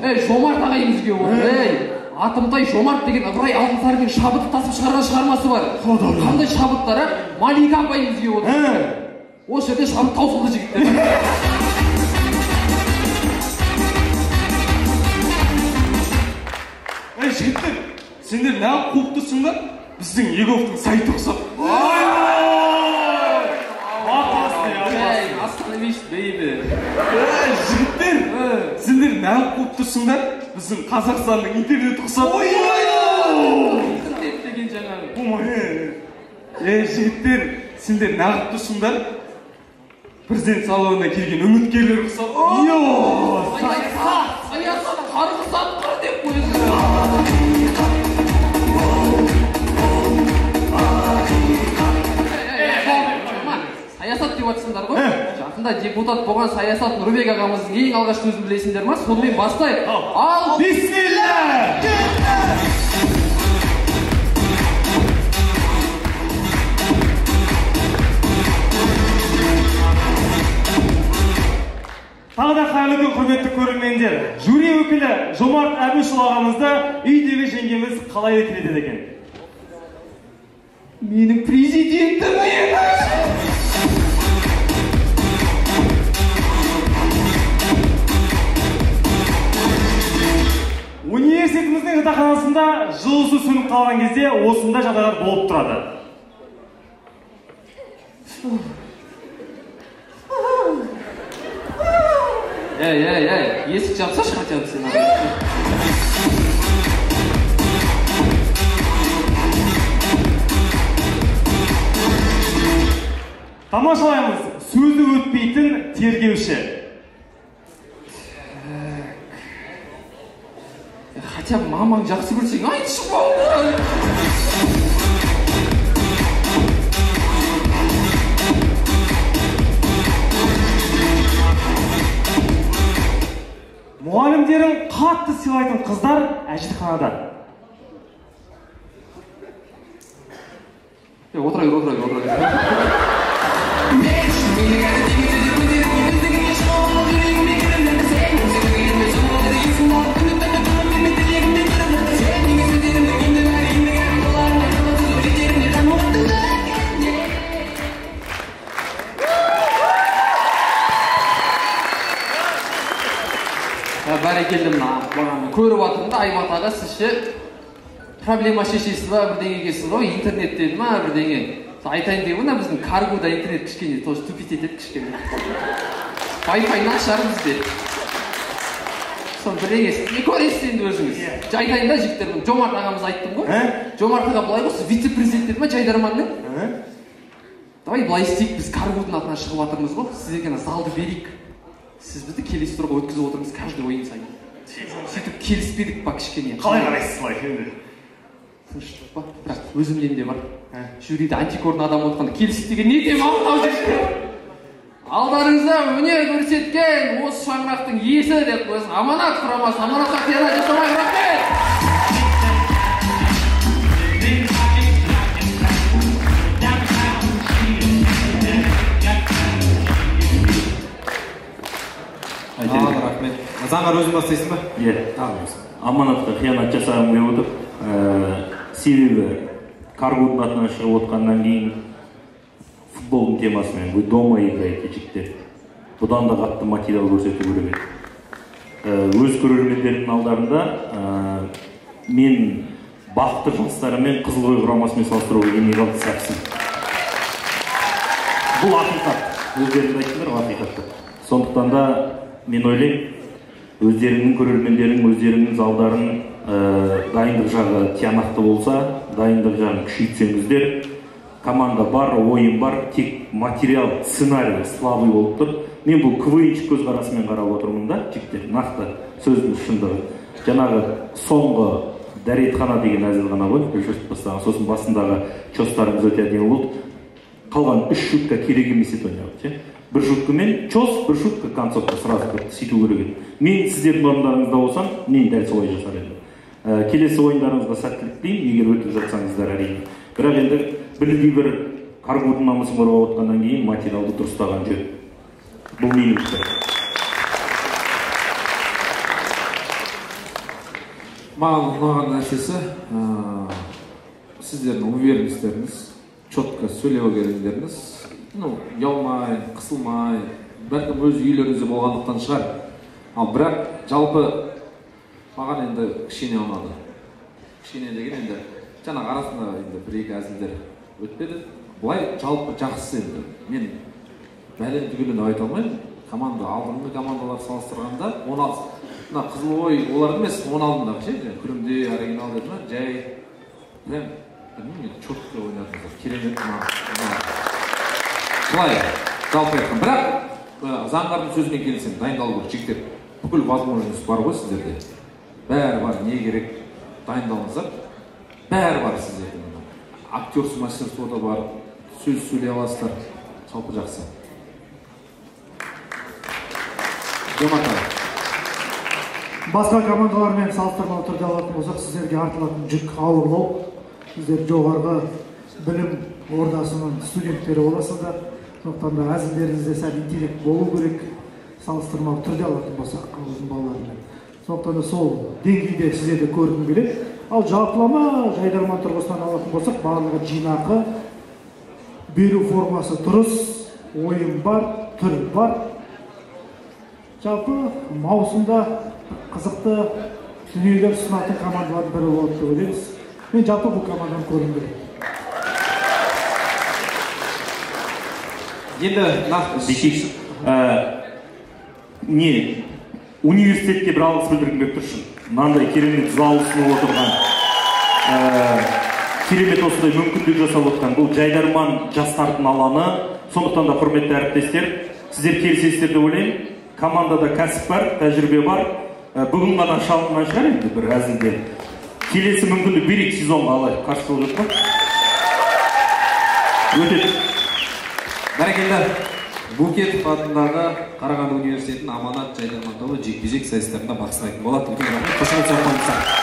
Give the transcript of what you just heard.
Жомарт ағайымыз келіп отыр. Атымтай Жомарт деген Ыбырай Алтынсариннің шабыты тасып шығарған шығармасы бар. Қандай шабыттар, Малика апайымыз келіп отыр. Осы жерде шабыт таусылды жігіттер. Жігіттер, сендер неғып қуып тұрсыңдар? Біздің Еговтың сайты ұқсап. Жігіттер, сендер неғып қуып тұрсыңдар? Біздің Қазақстанның интернет ұқсап. Интернет деген жаңағы. Жігіттер, сендер неғып тұрсыңдар? Президент салонына келген үміткерлер ұқсап. Саясат қарғысат қыр деп қойды. Саясат деп атсыңдар ғой. Жақында депутат болған саясат Нұрбек ағамыздың ең алғашқы сөзін білесіңдер ма? Сонымен бастайық. Ал бисмилля! Тағы да қайырлы күн, құрметті көрермендер. Жюри өкілі Жомарт Әбішұлы ағамызды үйдегі жеңгеміз қалай етіледі екен? Менің президентім еді. Университетіміздің жатақханасында жылусы сөніп қалған кезде осындай жағдайлар болып тұрады. Есік жапсашы хотя бы сен. Тамашалаймыз. Сөзі өтпейтін тергеуші. Хотя бы мамаң жақсы көрсең, айтшы болды. Мұғалімдерін қатты сыйлайтын қыздар әжетханада. Отырайық. Бәрекелді мына көріп атырмда Айбат аға, сізше проблема шешесіз ба, бірдеңегесіз ба, интернет деді ма, бірдеңе. Айтайын деп мына біздің каргода интернет кішкене тоже тупить етеді кішкене. Wi-Fi-нан шығар бізде. Соны бірдеңесіз, не көресіз енді өзіңіз. Айтайын да жігіттердің, Жомарт ағамыз айттым ғой. Жомарт аға былай ғой, вице-президент деді ма Жайдарманның? Давай былай істейік, біз каргодың атынан шығып атырмыз ғой, сіздерге залды берейік. Сіз бізді келесі турға өткізіп отырыңыз каждый ойын сайын. Сөйтіп келіспедік па кішкене. Қалай қарайсыз былай енді? Тыныштық па? Бірақ өзімнен де бар. Жюриде антикорный адам отқанда келісіп деген не дем ау жүрші? Алдарыңызда өнер көрсеткен осы шаңырақтың иесі деп қойсын. Аманат құрамасы, аманатқа қияна жасамай рахмет! Рахмет. Заңғар өзің бастайсың ба? Аманатқа қиянат жасағым келіп отыр. Себебі каргоның атынан шығып отқаннан кейін футболдың темасымен «Вы дома играете» жігіттер. Бұдан да қатты материал көрсету керек еді. Өз көрермендердің алдарында мен бақты жастарымен Қызылқой құрамасымен салыстыруға келмей қалды сәтсіз. Бұл ақиқат. Өздеріңіз айтыңдар, ақиқат. Сондықтан да мен ойлаймын, өздеріңнің көрермендерің, өздеріңнің залдарын дайындық жағы тиянақты болса, дайындық жағын күшейтсеңіздер, команда бар, ойын бар, тек материал, сценарий слабый болып тұр. Мен бұл КВНчик көзқарасымен қарап отырмын да, жігіттер, нақты сөздің шындығы. Жаңағы соңғы дәретхана деген әзілхана ғой, сосын басындағы чостарымыз өте әдемі болды. Қалған 3 шутка керек емес еді ойнауды. Бір шуткамен чос, бір шутка концовка сразу сөйту керек еді. Мен сіздердің орындарыңызда болсам, мен дәл солай жасар едім. Келесі ойындарыңызға сәттілік тілеймін, егер өтіп жатсаңыздар әрине. Бірақ енді білдей бір каргоның намысын қорғап отқаннан кейін материалды дұрыстаған жөн. Бұл менің пікірім. Маған ұнаған нәрсесі сіздердің уверенностьтеріңіз, четко сөйлей келгендеріңіз, ұялмай, қысылмай, бәлкім өз үйлеріңізде болғандықтан шығар. Ал бірақ жалпы маған енді кішкене ұнады. Кішкене деген енді жаңағы арасында енді бір-екі әзілдер өтпеді. Бұлай жалпы жақсы енді. Мен бәлем түгелін айта алмаймын. Команда алдыңғы командалар салыстырғанда 16 мына Қызылой олар емес, 16-дағы ше, күрімде оригинал деді ма, жай прям білмеймін, четко ойнадыңыздар. Керемет былай жалпы айтқан. Бірақ Заңғардың сөзімен келсем, дайындалу керек жігіттер. Бүкіл возможность бар ғой сіздерде. Бәрі бар, не керек, дайындалыңыздар. Бәрі бар сіздерде. Актерсыз мастерство да бар, сөз сөйлей аласыздар. Жалпы жақсы. Басқа командалармен салыстырмалы түрде алатын болсақ, сіздерге артылатын жүк ауырлау. Сіздер жоғарғы білім ордасының студенттері боласыздар. Сондықтан да әзілдеріңізде сәл интеллект болу керек, салыстырмалы түрде алатын болсақ, ауылдың балаларымен. Сондықтан да сол деңгейде сіздерді көргім келеді. Ал жалпылама жайдарман тұрғысынан алатын болсақ, барлығы жинақы, беру формасы дұрыс, ойын бар, түр бар. Жалпы маусымда қызықты дүниелер ұсынатын командалардың бірі болады деп ойлаймыз. Мен жалпы бұл команданы көргім келеді. Енді не университетке бір алғыс білдіргім келіп тұршын. Мынандай керемет зал ұсынып отырған, керемет осындай мүмкіндік жасап отырған бұл жайдарман жастардың алаңы. Сондықтан да құрметті әріптестер, сіздер келісесіздер деп ойлаймын. Командада кәсіп бар, тәжірибе бар. Бүгін ғана шалынған шығар енді бір әзілде. Келесі мүмкіндік берейік сезонға алайық. Қарсы болып жатыр ма? Өтеді. Бәрекелді. Букетов атындағы Қарағанды университетінің аманат жайдарман тобы жекпе-жек сайыстарында бақ сынайтын болады. Қошемет соғып қойыңыздар.